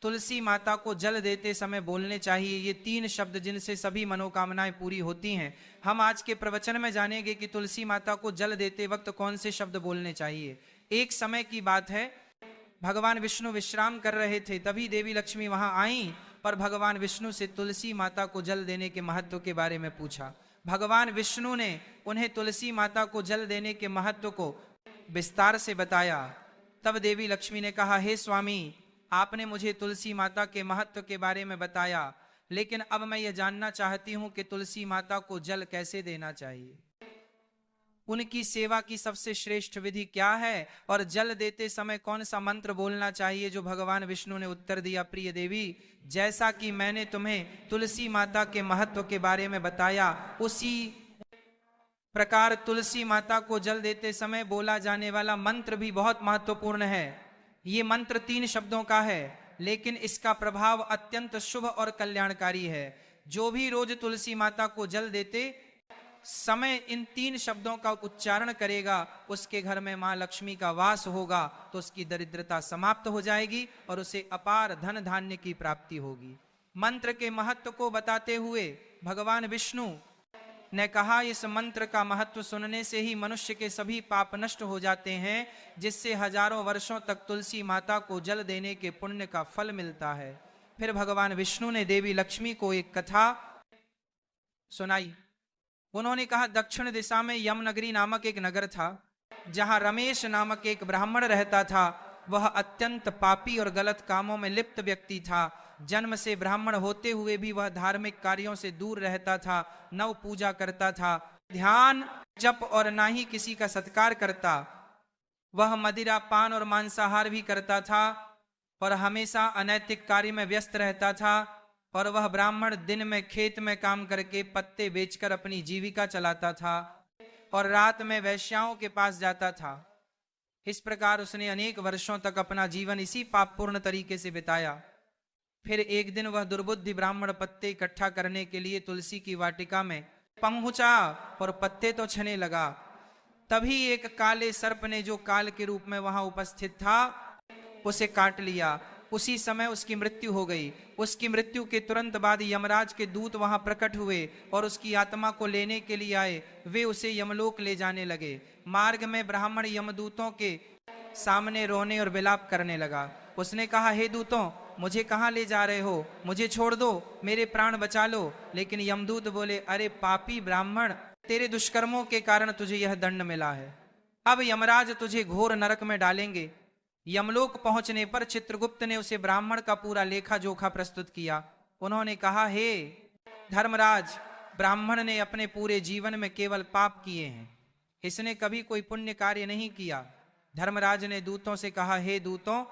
तुलसी माता को जल देते समय बोलने चाहिए। ये 3 शब्द जिनसे सभी मनोकामनाएं पूरी होती हैं। हम आज के प्रवचन में जानेंगे कि तुलसी माता को जल देते वक्त कौन से शब्द बोलने चाहिए। एक समय की बात है, भगवान विष्णु विश्राम कर रहे थे, तभी देवी लक्ष्मी वहां आई, पर भगवान विष्णु से तुलसी माता को जल देने के महत्व के बारे में पूछा। भगवान विष्णु ने उन्हें तुलसी माता को जल देने के महत्व को विस्तार से बताया। तब देवी लक्ष्मी ने कहा, हे स्वामी, आपने मुझे तुलसी माता के महत्व के बारे में बताया, लेकिन अब मैं ये जानना चाहती हूं कि तुलसी माता को जल कैसे देना चाहिए, उनकी सेवा की सबसे श्रेष्ठ विधि क्या है, और जल देते समय कौन सा मंत्र बोलना चाहिए। जो भगवान विष्णु ने उत्तर दिया, प्रिय देवी, जैसा कि मैंने तुम्हें तुलसी माता के महत्व के बारे में बताया, उसी प्रकार तुलसी माता को जल देते समय बोला जाने वाला मंत्र भी बहुत महत्वपूर्ण है। ये मंत्र 3 शब्दों का है, लेकिन इसका प्रभाव अत्यंत शुभ और कल्याणकारी है। जो भी रोज तुलसी माता को जल देते समय इन 3 शब्दों का उच्चारण करेगा, उसके घर में मां लक्ष्मी का वास होगा, तो उसकी दरिद्रता समाप्त हो जाएगी और उसे अपार धन धान्य की प्राप्ति होगी। मंत्र के महत्व को बताते हुए भगवान विष्णु ने कहा, इस मंत्र का महत्व सुनने से ही मनुष्य के सभी पाप नष्ट हो जाते हैं, जिससे हजारों वर्षों तक तुलसी माता को जल देने के पुण्य का फल मिलता है। फिर भगवान विष्णु ने देवी लक्ष्मी को एक कथा सुनाई। उन्होंने कहा, दक्षिण दिशा में यमनगरी नामक एक नगर था, जहां रमेश नामक एक ब्राह्मण रहता था। वह अत्यंत पापी और गलत कामों में लिप्त व्यक्ति था। जन्म से ब्राह्मण होते हुए भी वह धार्मिक कार्यों से दूर रहता था, नव पूजा करता था, ध्यान जप और ना ही किसी का सत्कार करता। वह मदिरा पान और मांसाहार भी करता था और हमेशा अनैतिक कार्य में व्यस्त रहता था। और वह ब्राह्मण दिन में खेत में काम करके पत्ते बेचकर अपनी जीविका चलाता था और रात में वैश्याओं के पास जाता था। इस प्रकार उसने अनेक वर्षों तक अपना जीवन इसी पापपूर्ण तरीके से बिताया। फिर एक दिन वह दुर्बुद्धि ब्राह्मण पत्ते इकट्ठा करने के लिए तुलसी की वाटिका में पहुंचा और पत्ते तो छने लगा। तभी एक काले सर्प ने, जो काल के रूप में वहां उपस्थित था, उसे काट लिया। उसी समय उसकी मृत्यु हो गई। उसकी मृत्यु के तुरंत बाद यमराज के दूत वहां प्रकट हुए और उसकी आत्मा को लेने के लिए आए। वे उसे यमलोक ले जाने लगे। मार्ग में ब्राह्मण यमदूतों के सामने रोने और विलाप करने लगा। उसने कहा, हे दूतों, मुझे कहाँ ले जा रहे हो? मुझे छोड़ दो, मेरे प्राण बचा लो। लेकिन यमदूत बोले, अरे पापी ब्राह्मण, तेरे दुष्कर्मों के कारण तुझे यह दंड मिला है। अब यमराज तुझे घोर नरक में डालेंगे। यमलोक पहुंचने पर चित्रगुप्त ने उसे ब्राह्मण का पूरा लेखा जोखा प्रस्तुत किया। उन्होंने कहा, हे धर्मराज, ब्राह्मण ने अपने पूरे जीवन में केवल पाप किए हैं, इसने कभी कोई पुण्य कार्य नहीं किया। धर्मराज ने दूतों से कहा, हे दूतों,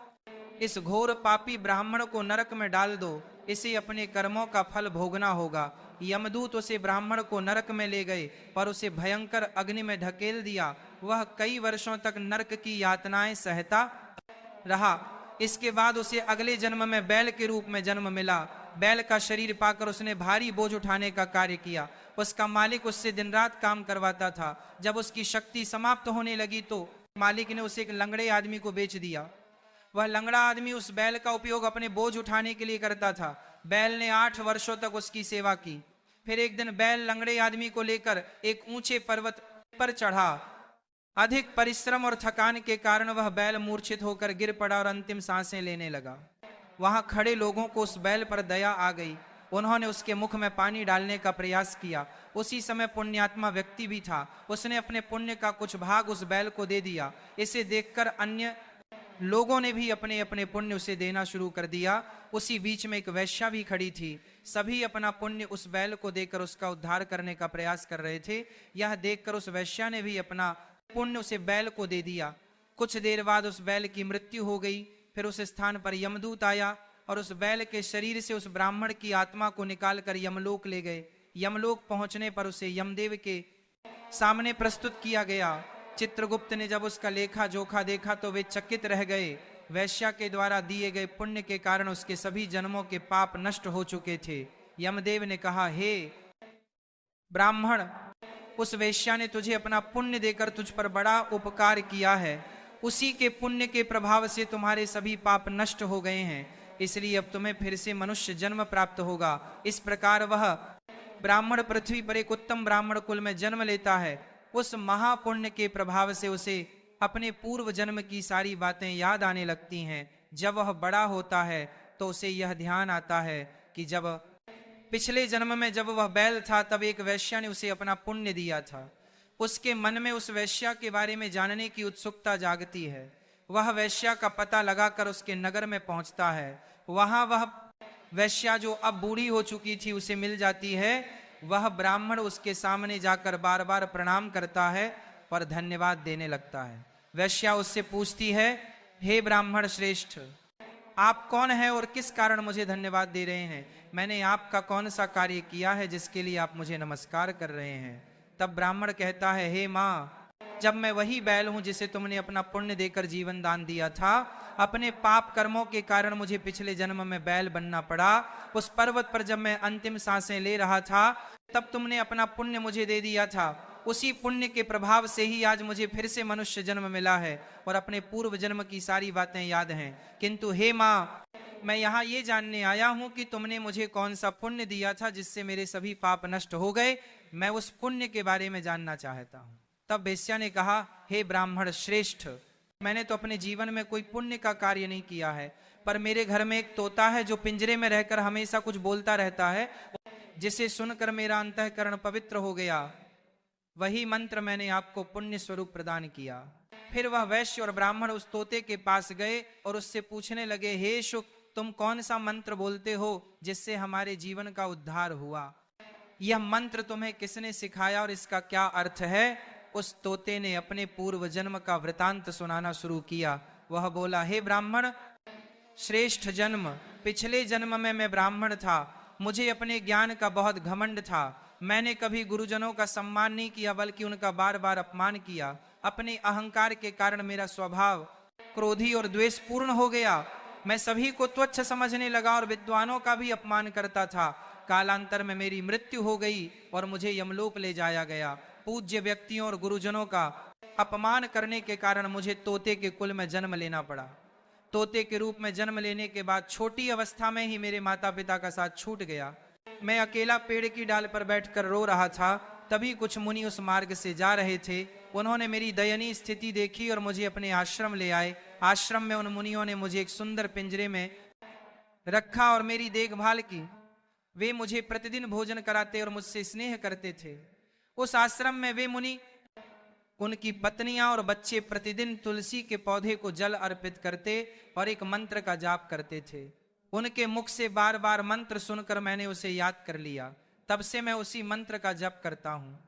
इस घोर पापी ब्राह्मण को नरक में डाल दो, इसे अपने कर्मों का फल भोगना होगा। यमदूत उसे ब्राह्मण को नरक में ले गए पर उसे भयंकर अग्नि में ढकेल दिया। वह कई वर्षों तक नरक की यातनाएं सहता रहा। इसके बाद उसे अगले जन्म में बैल के रूप में जन्म मिला। बैल का शरीर पाकर उसने भारी बोझ उठाने का कार्य किया। उसका मालिक उससे दिन रात काम करवाता था। जब उसकी शक्ति समाप्त होने लगी तो मालिक ने उसे एक लंगड़े आदमी को बेच दिया। वह लंगड़ा आदमी उस बैल का उपयोग अपने बोझ उठाने के लिए करता था। बैल ने 8 वर्षों तक उसकी सेवा की। फिर एक दिन बैल लंगड़े आदमी को लेकर एक ऊंचे पर्वत पर चढ़ा। अधिक परिश्रम और थकान के कारण वह बैल मूर्छित होकर गिर पड़ा और अंतिम सांसें लेने लगा। वहां खड़े लोगों को उस बैल पर दया आ गई। उन्होंने उसके मुख में पानी डालने का प्रयास किया। उसी समय पुण्यात्मा व्यक्ति भी था। उसने अपने पुण्य का कुछ भाग उस बैल को दे दिया। इसे देखकर अन्य लोगों ने भी अपने अपने पुण्य उसे देना शुरू कर दिया। उसी बीच में एक वैश्या भी खड़ी थी। सभी अपना पुण्य उस बैल को देकर उसका उद्धार करने का प्रयास कर रहे थे। यह देखकर उस वैश्या ने भी अपना पुण्य उसे बैल को दे दिया। कुछ देर बाद उस बैल की मृत्यु हो गई। फिर उस स्थान पर यमदूत आया और उस बैल के शरीर से उस ब्राह्मण की आत्मा को निकालकर यमलोक ले गए। यमलोक पहुंचने पर उसे यमदेव के सामने प्रस्तुत किया गया। चित्रगुप्त ने जब उसका लेखा जोखा देखा तो वे चकित रह गए। वैश्या के द्वारा दिए गए पुण्य के कारण उसके सभी जन्मों के पाप नष्ट हो चुके थे। यमदेव ने कहा, हे ब्राह्मण, उस वैश्या ने तुझे अपना पुण्य देकर तुझ पर बड़ा उपकार किया है। उसी के पुण्य के प्रभाव से तुम्हारे सभी पाप नष्ट हो गए हैं। इसलिए अब तुम्हें फिर से मनुष्य जन्म प्राप्त होगा। इस प्रकार वह ब्राह्मण पृथ्वी पर एक उत्तम ब्राह्मण कुल में जन्म लेता है। उस महापुण्य के प्रभाव से उसे अपने पूर्व जन्म की सारी बातें याद आने लगती हैं। जब वह बड़ा होता है तो उसे यह ध्यान आता है कि जब पिछले जन्म में जब वह बैल था तब एक वैश्या ने उसे अपना पुण्य दिया था। उसके मन में उस वैश्या के बारे में जानने की उत्सुकता जागती है। वह वैश्या का पता लगाकर उसके नगर में पहुंचता है। वहां वह वैश्या जो अब बूढ़ी हो चुकी थी उसे मिल जाती है। वह ब्राह्मण उसके सामने जाकर बार बार प्रणाम करता है पर धन्यवाद देने लगता है। वैश्या उससे पूछती है, हे ब्राह्मण श्रेष्ठ, आप कौन हैं और किस कारण मुझे धन्यवाद दे रहे हैं? मैंने आपका कौन सा कार्य किया है जिसके लिए आप मुझे नमस्कार कर रहे हैं? तब ब्राह्मण कहता है, हे माँ, जब मैं वही बैल हूं जिसे तुमने अपना पुण्य देकर जीवन दान दिया था। अपने पाप कर्मों के कारण मुझे पिछले जन्म में बैल बनना पड़ा। उस पर्वत पर जब मैं अंतिम सांसें ले रहा था तब तुमने अपना पुण्य मुझे दे दिया था। उसी पुण्य के प्रभाव से ही आज मुझे फिर से मनुष्य जन्म मिला है और अपने पूर्व जन्म की सारी बातें याद हैं। किंतु हे माँ, मैं यहाँ ये जानने आया हूँ कि तुमने मुझे कौन सा पुण्य दिया था जिससे मेरे सभी पाप नष्ट हो गए। मैं उस पुण्य के बारे में जानना चाहता हूँ। तब वेश्या ने कहा, हे ब्राह्मण श्रेष्ठ, मैंने तो अपने जीवन में कोई पुण्य का कार्य नहीं किया है, पर मेरे घर में एक तोता है जो पिंजरे में रहकर हमेशा कुछ बोलता रहता है, जिसे सुनकर मेरा अंतःकरण पवित्र हो गया। वही मंत्र मैंने आपको पुण्य स्वरूप प्रदान किया। फिर वह वैश्य और ब्राह्मण उस तोते के पास गए और उससे पूछने लगे, हे शुक, तुम कौन सा मंत्र बोलते हो जिससे हमारे जीवन का उद्धार हुआ? यह मंत्र तुम्हें किसने सिखाया और इसका क्या अर्थ है? उस तोते ने अपने पूर्व जन्म का वृतांत सुनाना शुरू किया। वह बोला, हे ब्राह्मण श्रेष्ठ जन्म, पिछले जन्म में मैं ब्राह्मण था। मुझे अपने ज्ञान का बहुत घमंड था। मैंने कभी गुरुजनों का सम्मान नहीं किया बल्कि उनका बार बार अपमान किया। अपने अहंकार के कारण मेरा स्वभाव क्रोधी और द्वेष पूर्ण हो गया। मैं सभी को तुच्छ समझने लगा और विद्वानों का भी अपमान करता था। कालांतर में मेरी मृत्यु हो गई और मुझे यमलोक ले जाया गया। पूज्य व्यक्तियों और गुरुजनों का अपमान करने के कारण मुझे तोते के कुल में जन्म लेना पड़ा। तोते के रूप में जन्म लेने के बाद छोटी अवस्था में ही मेरे माता पिता का साथ छूट गया। मैं अकेला पेड़ की डाल पर बैठकर रो रहा था। तभी कुछ मुनि उस मार्ग से जा रहे थे। उन्होंने मेरी दयनीय स्थिति देखी और मुझे अपने आश्रम ले आए। आश्रम में उन मुनियों ने मुझे एक सुंदर पिंजरे में रखा और मेरी देखभाल की। वे मुझे प्रतिदिन भोजन कराते और मुझसे स्नेह करते थे। उस आश्रम में वे मुनि, उनकी पत्नियां और बच्चे प्रतिदिन तुलसी के पौधे को जल अर्पित करते और एक मंत्र का जाप करते थे। उनके मुख से बार बार मंत्र सुनकर मैंने उसे याद कर लिया। तब से मैं उसी मंत्र का जप करता हूँ।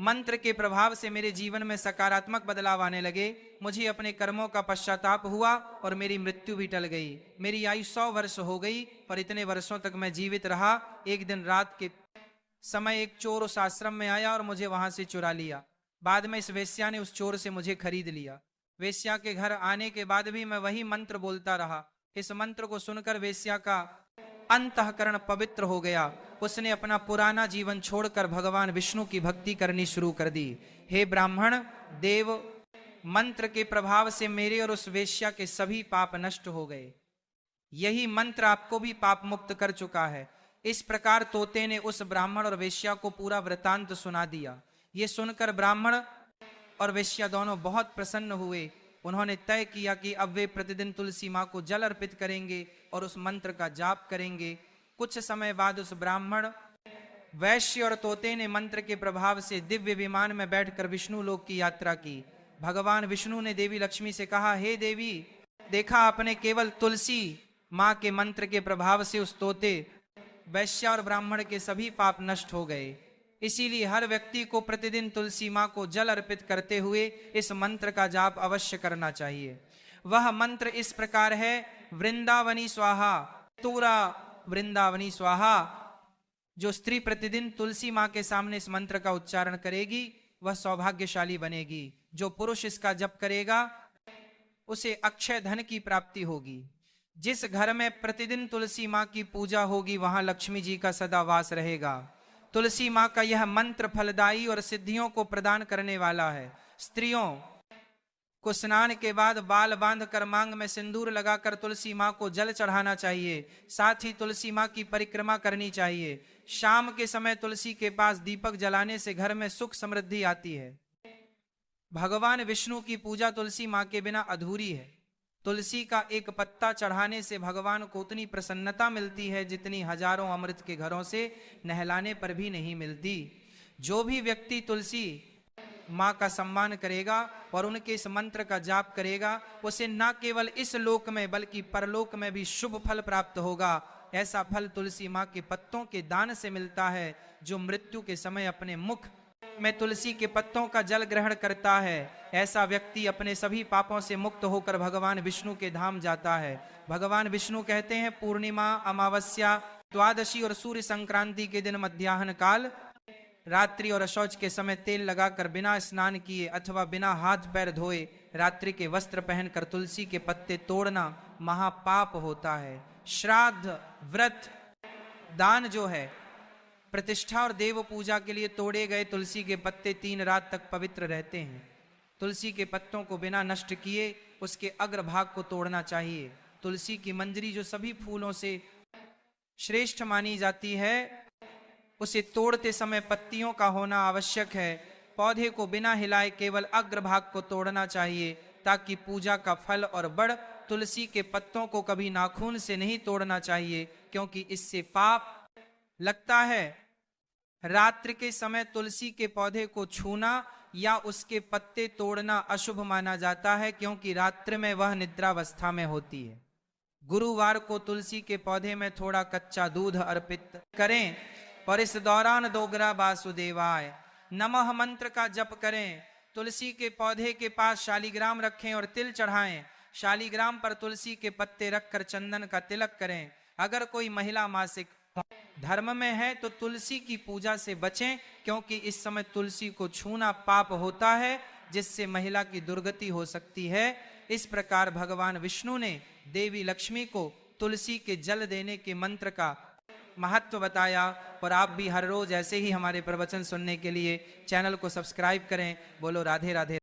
मंत्र के प्रभाव से मेरे जीवन में सकारात्मक बदलाव आने लगे। मुझे अपने कर्मों का पश्चाताप हुआ और मेरी मृत्यु भी टल गई। मेरी आयु 100 वर्ष हो गई, पर इतने वर्षों तक मैं जीवित रहा। एक दिन रात के समय एक चोर उस आश्रम में आया और मुझे वहां से चुरा लिया। बाद में इस वेश्या ने उस चोर से मुझे खरीद लिया। वेश्या के घर आने के बाद भी मैं वही मंत्र बोलता रहा। इस मंत्र को सुनकर वेश्या का अंतःकरण पवित्र हो गया। उसने अपना पुराना जीवन छोड़कर भगवान विष्णु की भक्ति करनी शुरू कर दी। हे ब्राह्मण देव, मंत्र के प्रभाव से मेरे और उस वेश्या के सभी पाप नष्ट हो गए। यही मंत्र आपको भी पाप मुक्त कर चुका है। इस प्रकार तोते ने उस ब्राह्मण और वेश्या को पूरा वृतांत सुना दिया। ये सुनकर ब्राह्मण और वेश्या दोनों बहुत प्रसन्न हुए। उन्होंने तय किया कि अब वे प्रतिदिन तुलसी माँ को जल अर्पित करेंगे और उस मंत्र का जाप करेंगे। कुछ समय बाद उस ब्राह्मण, वैश्य और तोते ने मंत्र के प्रभाव से दिव्य विमान में बैठकर विष्णु लोक की यात्रा की। भगवान विष्णु ने देवी लक्ष्मी से कहा, हे देवी, देखा आपने, केवल तुलसी माँ के मंत्र के प्रभाव से उस तोते, वैश्य और ब्राह्मण के सभी पाप नष्ट हो गए। इसीलिए हर व्यक्ति को प्रतिदिन तुलसी माँ को जल अर्पित करते हुए इस मंत्र का जाप अवश्य करना चाहिए। वह मंत्र इस प्रकार है, वृंदावनी स्वाहा, तूरा वृंदावनी स्वाहा। जो स्त्री प्रतिदिन तुलसी माँ के सामने इस मंत्र का उच्चारण करेगी वह सौभाग्यशाली बनेगी। जो पुरुष इसका जप करेगा उसे अक्षय धन की प्राप्ति होगी। जिस घर में प्रतिदिन तुलसी माँ की पूजा होगी वहां लक्ष्मी जी का सदा वास रहेगा। तुलसी माँ का यह मंत्र फलदायी और सिद्धियों को प्रदान करने वाला है। स्त्रियों को स्नान के बाद बाल बांधकर मांग में सिंदूर लगाकर तुलसी माँ को जल चढ़ाना चाहिए। साथ ही तुलसी माँ की परिक्रमा करनी चाहिए। शाम के समय तुलसी के पास दीपक जलाने से घर में सुख समृद्धि आती है। भगवान विष्णु की पूजा तुलसी माँ के बिना अधूरी है। तुलसी का एक पत्ता चढ़ाने से भगवान को उतनी प्रसन्नता मिलती है जितनी हजारों अमृत के घरों से नहलाने पर भी नहीं मिलती। जो भी व्यक्ति तुलसी माँ का सम्मान करेगा और उनके इस मंत्र का जाप करेगा, उसे न केवल इस लोक में बल्कि परलोक में भी शुभ फल प्राप्त होगा। ऐसा फल तुलसी माँ के पत्तों के दान से मिलता है। जो मृत्यु के समय अपने मुख में तुलसी के पत्तों का जल ग्रहण करता है, ऐसा व्यक्ति अपने सभी पापों से मुक्त होकर भगवान विष्णु के धाम जाता है। भगवान विष्णु कहते हैं, पूर्णिमा, अमावस्या, द्वादशी और सूर्य संक्रांति के दिन मध्याह्न काल, रात्रि और शौच के समय तेल लगाकर बिना स्नान किए अथवा बिना हाथ पैर धोए रात्रि के वस्त्र पहनकर तुलसी के पत्ते तोड़ना महापाप होता है। श्राद्ध, व्रत, दान जो है, प्रतिष्ठा और देव पूजा के लिए तोड़े गए तुलसी के पत्ते 3 रात तक पवित्र रहते हैं। तुलसी के पत्तों को बिना नष्ट किए उसके अग्रभाग को तोड़ना चाहिए। तुलसी की मंजरी जो सभी फूलों से श्रेष्ठ मानी जाती है, उसे तोड़ते समय पत्तियों का होना आवश्यक है। पौधे को बिना हिलाए केवल अग्रभाग को तोड़ना चाहिए ताकि पूजा का फल और बढ़। तुलसी के पत्तों को कभी नाखून से नहीं तोड़ना चाहिए क्योंकि इससे पाप लगता है। रात्रि के समय तुलसी के पौधे को छूना या उसके पत्ते तोड़ना अशुभ माना जाता है क्योंकि रात्रि में वह निद्रावस्था में होती है। गुरुवार को तुलसी के पौधे में थोड़ा कच्चा दूध अर्पित करें और इस दौरान दोगरा वासुदेवाय नमः मंत्र का जप करें। तुलसी के पौधे के पास शालिग्राम रखें और तिल चढ़ाएं। शालिग्राम पर तुलसी के पत्ते रखकर चंदन का तिलक करें। अगर कोई महिला मासिक धर्म में है तो तुलसी की पूजा से बचें क्योंकि इस समय तुलसी को छूना पाप होता है जिससे महिला की दुर्गति हो सकती है। इस प्रकार भगवान विष्णु ने देवी लक्ष्मी को तुलसी के जल देने के मंत्र का महत्व बताया। और आप भी हर रोज ऐसे ही हमारे प्रवचन सुनने के लिए चैनल को सब्सक्राइब करें। बोलो राधे राधे।